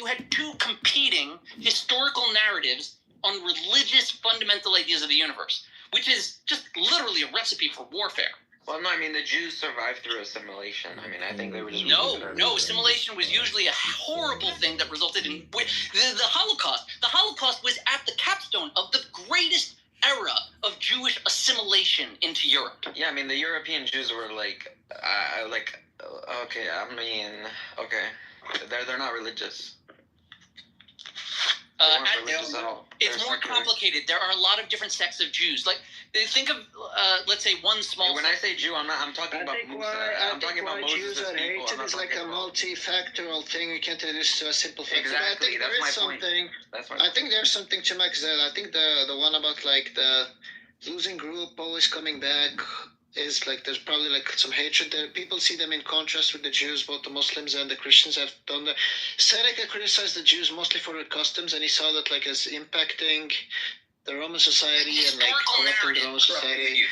you had two competing historical narratives on religious fundamental ideas of the universe, which is just literally a recipe for warfare. Well, no, I mean, the Jews survived through assimilation. I mean, I think they were just... No, assimilation was usually a horrible thing that resulted in... The Holocaust. The Holocaust was at the capstone of the greatest era of Jewish assimilation into Europe. Yeah, I mean, the European Jews were like... They're not religious. Religious at all. It's more complicated. There are a lot of different sects of Jews. Like, think of, let's say, one small... When I say Jew, I'm talking about Musa. I'm talking about Moses' Jews are people. hated is like a multifactorial thing. You can't reduce to a simple factor. Exactly, that's my point. I think there's something to Max said. I think the one about like the losing group always coming back is like there's probably like some hatred there. People see them in contrast with the Jews. Both the Muslims and the Christians have done that. Seneca criticized the Jews mostly for their customs, and he saw that like as impacting the Roman society and like corrupting the Roman society,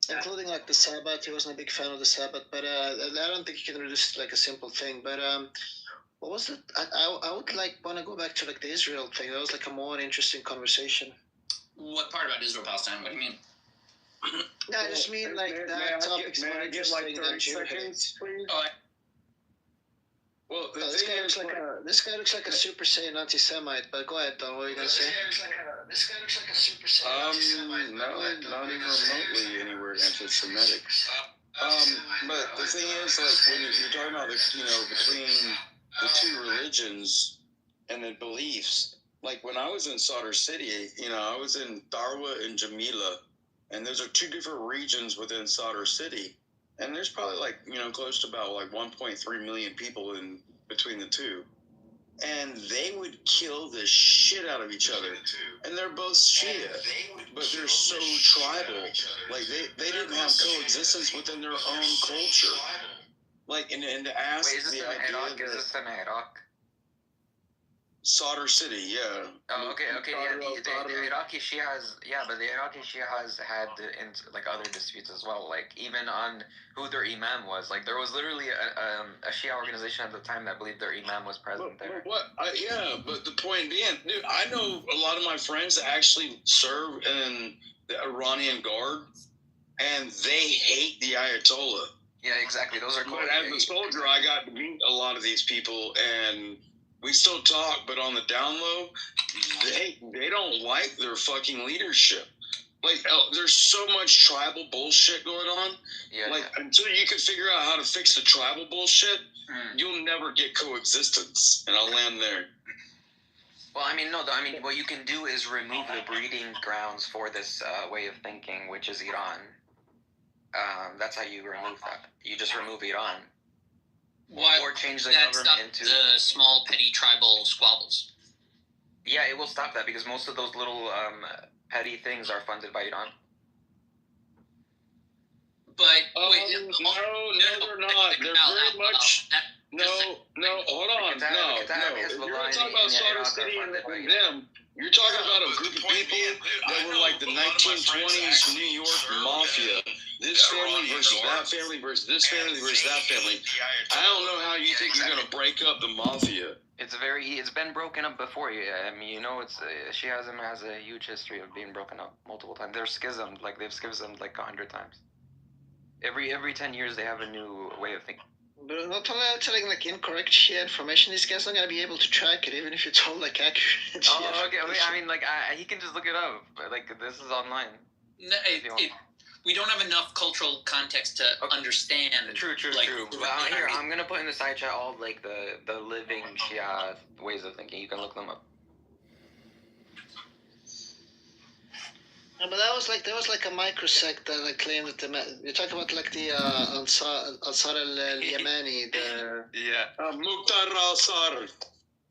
including like the Sabbath. He wasn't a big fan of the Sabbath, but I don't think you can reduce it like a simple thing. But what was it? I would like want to go back to like the Israel thing. That was like a more interesting conversation. What part about Israel-Palestine? What do you mean? No, I just mean like that topic's more interesting than Jew hate. Well, this guy looks like a Super Saiyan anti-Semite. But go ahead, Don. What are you gonna say? This guy looks like a Super Saiyan anti-Semite. No, not even remotely anywhere anti-Semitic. But the thing is, like, when you're talking about between the two religions and the beliefs, like when I was in Sadr City, I was in Darwa and Jamila. And those are two different regions within Sadr City. And there's probably like, close to about like 1.3 million people in between the two. And they would kill the shit out of each other. And they're both Shia, but they're so tribal. Like they didn't have coexistence within their own culture. Like, and to ask Wait, is this in Iraq? Is this in Iraq? Sadr City, yeah. Oh, okay, yeah. The Iraqi Shias, but the Iraqi Shias had other disputes as well. Like even on who their imam was. Like there was literally a Shia organization at the time that believed their imam was present there. But the point being, dude, I know a lot of my friends that actually serve in the Iranian Guard, and they hate the Ayatollah. Yeah, exactly. Those are cool. But as a soldier, I got to meet a lot of these people, and we still talk, but on the down low, they don't like their fucking leadership. Like, there's so much tribal bullshit going on. Yeah. Like, until you can figure out how to fix the tribal bullshit, you'll never get coexistence. And I'll land there. Well, what you can do is remove the breeding grounds for this way of thinking, which is Iran. That's how you remove that. You just remove Iran. Or change the government into the small petty tribal squabbles. Yeah, it will stop that because most of those little petty things are funded by Iran. But wait, no, they're not. They're very much. Hold on. No. If you're talking about Sadr City and them, you're talking about a group of people that were like the 1920s New York Mafia. This family versus that family versus this family versus that family. I don't know how you think you're gonna break up the mafia. It's been broken up before. Shiism has a huge history of being broken up multiple times. They're schismed, they've schismed 100 times. Every 10 years they have a new way of thinking. But not only telling incorrect shit information, these guys not gonna be able to track it, even if you told accurate. Oh, okay. He can just look it up. This is online. No, we don't have enough cultural context to understand. True. Well, here, I'm gonna put in the side chat all the living Shia ways of thinking. You can look them up. No, but that was like a microsect that claimed that you talk about the Ansar al-Yamani, Mukhtar al-Sadr.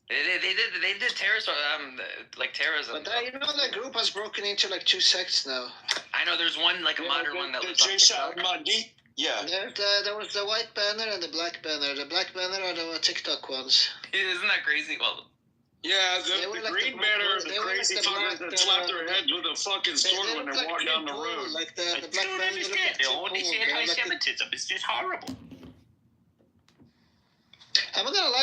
They did terrorism, terrorism. But that group has broken into two sects now. I know there's one a modern one that lives on TikTok. Yeah. There was the white banner and the black banner. The black banner are the TikTok ones. Isn't that crazy? Well, yeah, the green banner are the crazy fuckers that slap their heads with a fucking sword when they walk down the road. The black banner. They only say anti-Semitism. It's just horrible. I'm not gonna lie.